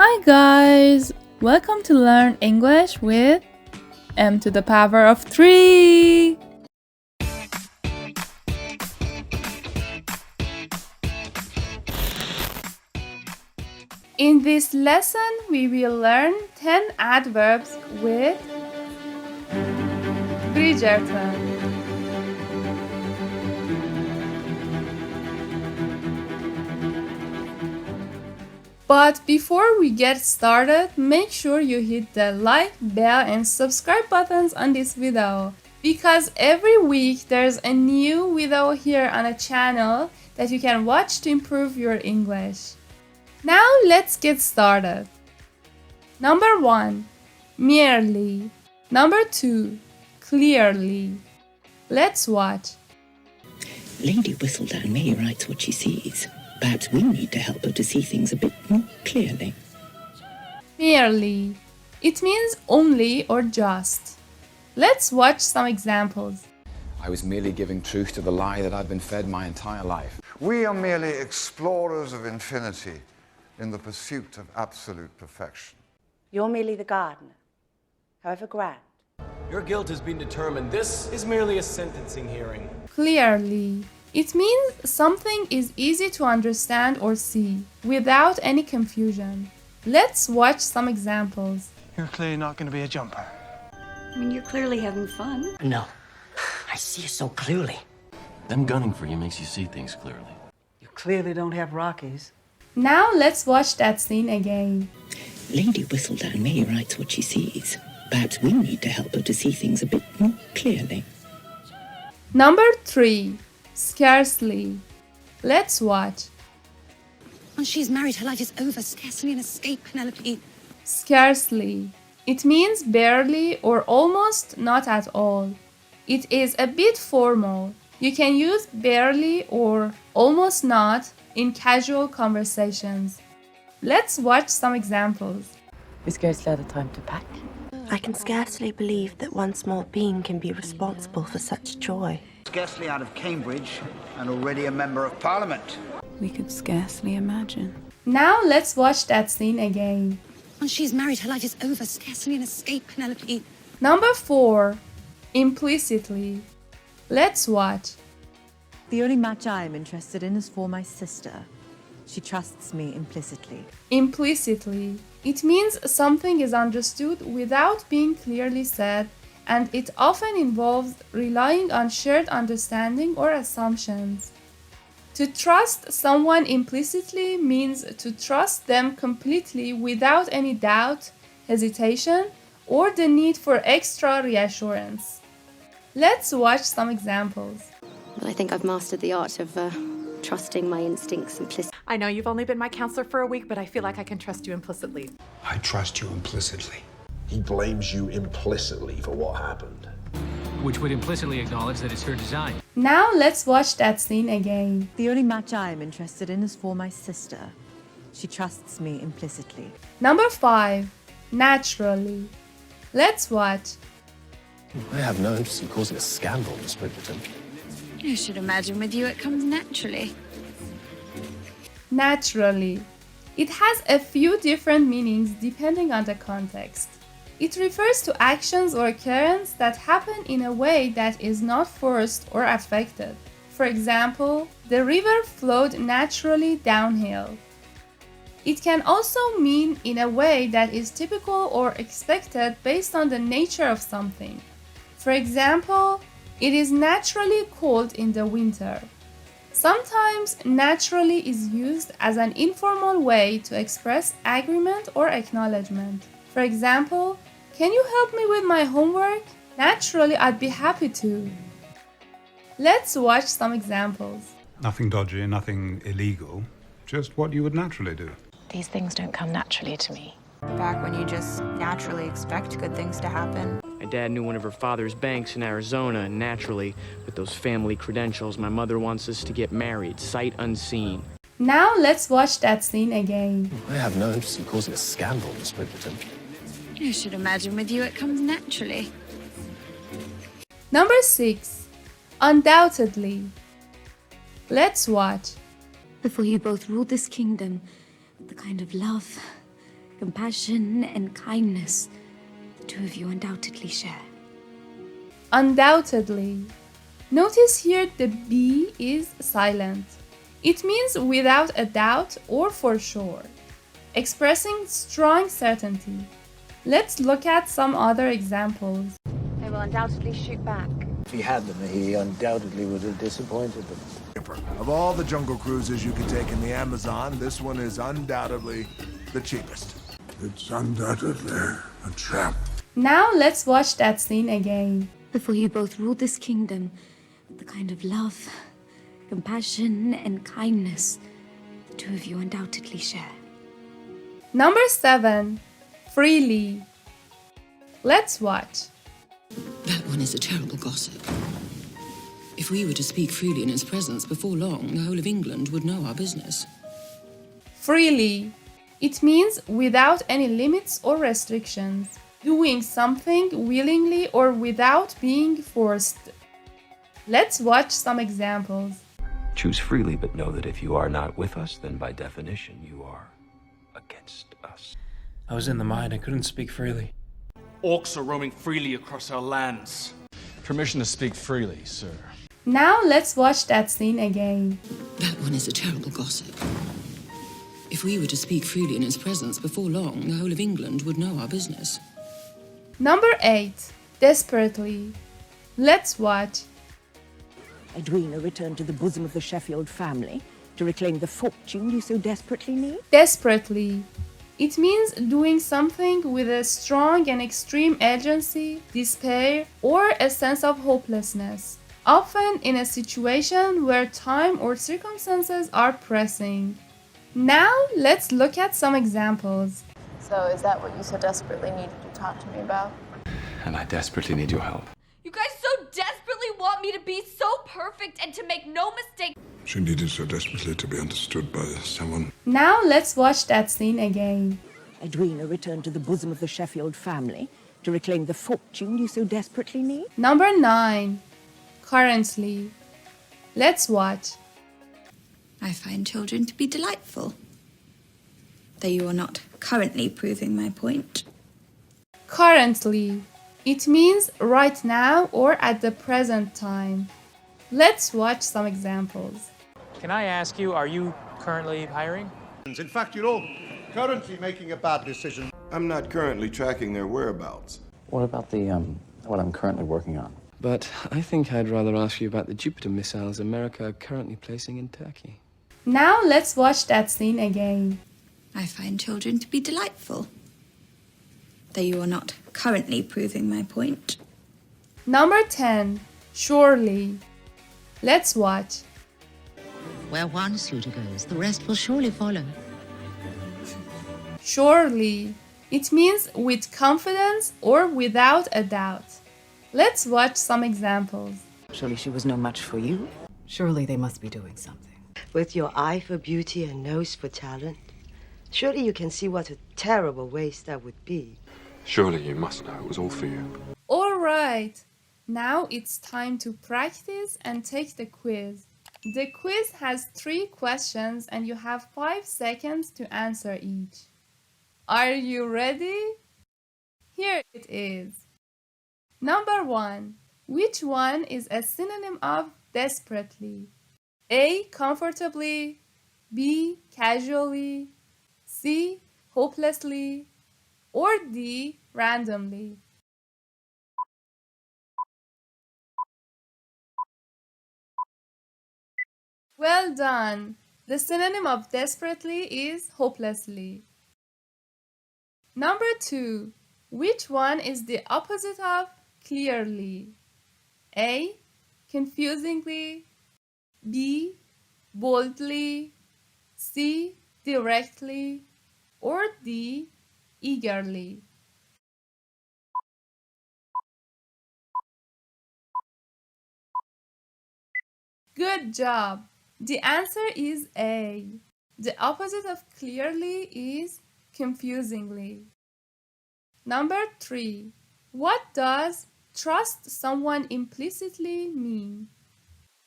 Hi guys! Welcome to Learn English with m to the power of 3! In this lesson, we will learn 10 adverbs with Bridgerton. But before we get started, make sure you hit the like, bell and subscribe buttons on this video because every week there's a new video here on the channel that you can watch to improve your English. Now let's get started. Number 1, merely. Number 2, clearly. Let's watch. Lady Whistledown merely writes what she sees. Perhaps we need to help her to see things a bit more clearly. Merely. It means only or just. Let's watch some examples. I was merely giving truth to the lie that I've been fed my entire life. We are merely explorers of infinity in the pursuit of absolute perfection. You're merely the gardener, however grand. Your guilt has been determined. This is merely a sentencing hearing. Clearly. It means something is easy to understand or see, without any confusion. Let's watch some examples. You're clearly not going to be a jumper. I mean, you're clearly having fun. No, I see you so clearly. Them gunning for you makes you see things clearly. You clearly don't have Rockies. Now let's watch that scene again. Lady Whistledown merely writes what she sees. Perhaps we need to help her to see things a bit more clearly. Number 3, scarcely. Let's watch. Once she's married, her life is over. Scarcely an escape, Penelope. Scarcely. It means barely or almost not at all. It is a bit formal. You can use barely or almost not in casual conversations. Let's watch some examples. We scarcely had the time to pack. I can scarcely believe that one small being can be responsible for such joy. Scarcely out of Cambridge and already a member of Parliament. We could scarcely imagine. Now let's watch that scene again. Once she's married, her life is over. Scarcely an escape, Penelope. Number 4, implicitly. Let's watch. The only match I am interested in is for my sister. She trusts me implicitly. Implicitly. It means something is understood without being clearly said, and it often involves relying on shared understanding or assumptions. To trust someone implicitly means to trust them completely without any doubt, hesitation, or the need for extra reassurance. Let's watch some examples. Well, I think I've mastered the art of trusting my instincts implicitly. I know you've only been my counselor for a week, but I feel like I can trust you implicitly. I trust you implicitly. He blames you implicitly for what happened. Which would implicitly acknowledge that it's her design. Now let's watch that scene again. The only match I am interested in is for my sister. She trusts me implicitly. Number 5, naturally. Let's watch. I have no interest in causing a scandal, Miss Bridgerton. You should imagine with you it comes naturally. Naturally. It has a few different meanings depending on the context. It refers to actions or occurrences that happen in a way that is not forced or affected. For example, the river flowed naturally downhill. It can also mean in a way that is typical or expected based on the nature of something. For example, it is naturally cold in the winter. Sometimes naturally is used as an informal way to express agreement or acknowledgement. For example, can you help me with my homework? Naturally, I'd be happy to. Let's watch some examples. Nothing dodgy, nothing illegal, just what you would naturally do. These things don't come naturally to me. Back when you just naturally expect good things to happen. My dad knew one of her father's banks in Arizona, and naturally, with those family credentials, my mother wants us to get married, sight unseen. Now let's watch that scene again. I have no interest in causing a scandal, Miss Bridgerton. You should imagine with you it comes naturally. Number 6, undoubtedly. Let's watch. Before you both ruled this kingdom, the kind of love, Compassion and kindness, the two of you undoubtedly share. Undoubtedly. Notice here the B is silent. It means without a doubt or for sure, expressing strong certainty. Let's look at some other examples. They will undoubtedly shoot back. If he had them, he undoubtedly would have disappointed them. Of all the jungle cruises you can take in the Amazon, this one is undoubtedly the cheapest. It's undoubtedly a trap. Now let's watch that scene again. Before you both ruled this kingdom, the kind of love, compassion, and kindness the two of you undoubtedly share. Number 7. Freely. Let's watch. That one is a terrible gossip. If we were to speak freely in his presence, before long, the whole of England would know our business. Freely. It means without any limits or restrictions, doing something willingly or without being forced. Let's watch some examples. Choose freely, but know that if you are not with us, then by definition you are against us. I was in the mine. I couldn't speak freely. Orcs are roaming freely across our lands. Permission to speak freely, sir. Now let's watch that scene again. That one is a terrible gossip. If we were to speak freely in his presence, before long, the whole of England would know our business. Number 8. Desperately. Let's watch. Edwina returned to the bosom of the Sheffield family to reclaim the fortune you so desperately need. Desperately. It means doing something with a strong and extreme urgency, despair, or a sense of hopelessness, often in a situation where time or circumstances are pressing. Now, let's look at some examples. So is that what you so desperately needed to talk to me about? And I desperately need your help. You guys so desperately want me to be so perfect and to make no mistake. She needed so desperately to be understood by someone. Now let's watch that scene again. Edwina returned to the bosom of the Sheffield family to reclaim the fortune you so desperately need. Number 9. Currently. Let's watch. I find children to be delightful, though you are not currently proving my point. Currently. It means right now or at the present time. Let's watch some examples. Can I ask you, are you currently hiring? In fact, you're all currently making a bad decision. I'm not currently tracking their whereabouts. What about what I'm currently working on? But I think I'd rather ask you about the Jupiter missiles America are currently placing in Turkey. Now let's watch that scene again. I find children to be delightful, though you are not currently proving my point. Number 10. Surely. Let's watch. Where one suitor goes, the rest will surely follow. Surely. It means with confidence or without a doubt. Let's watch some examples. Surely she was no match for you. Surely they must be doing something. With your eye for beauty and nose for talent, surely you can see what a terrible waste that would be. Surely you must know it was all for you. All right. Now it's time to practice and take the quiz. The quiz has 3 questions and you have 5 seconds to answer each. Are you ready? Here it is. Number 1. Which one is a synonym of desperately? A. Comfortably. B. Casually. C. Hopelessly. Or D. Randomly. Well done. The synonym of desperately is hopelessly. Number 2. Which one is the opposite of clearly? A. Confusingly. B. Boldly. C. Directly. Or D. Eagerly. Good job. The answer is A. The opposite of clearly is confusingly. Number 3. What does trust someone implicitly mean?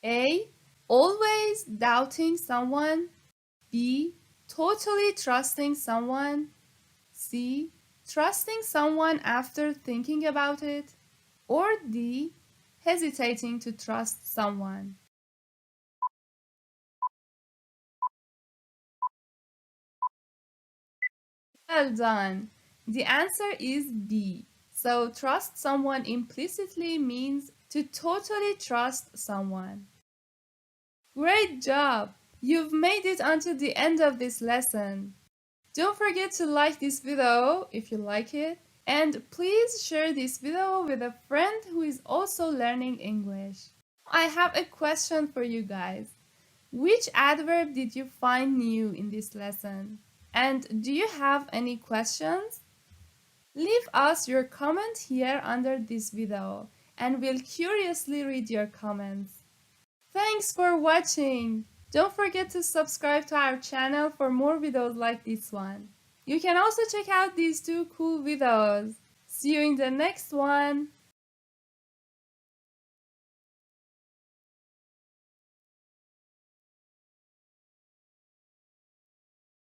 A. Always doubting someone. B. Totally trusting someone. C. C. Trusting someone after thinking about it? Or D. Hesitating to trust someone? Well done. The answer is B. So trust someone implicitly means to totally trust someone. Great job! You've made it until the end of this lesson. Don't forget to like this video if you like it, and please share this video with a friend who is also learning English. I have a question for you guys. Which adverb did you find new in this lesson? And do you have any questions? Leave us your comment here under this video, and we'll curiously read your comments. Thanks for watching! Don't forget to subscribe to our channel for more videos like this one. You can also check out these two cool videos. See you in the next one!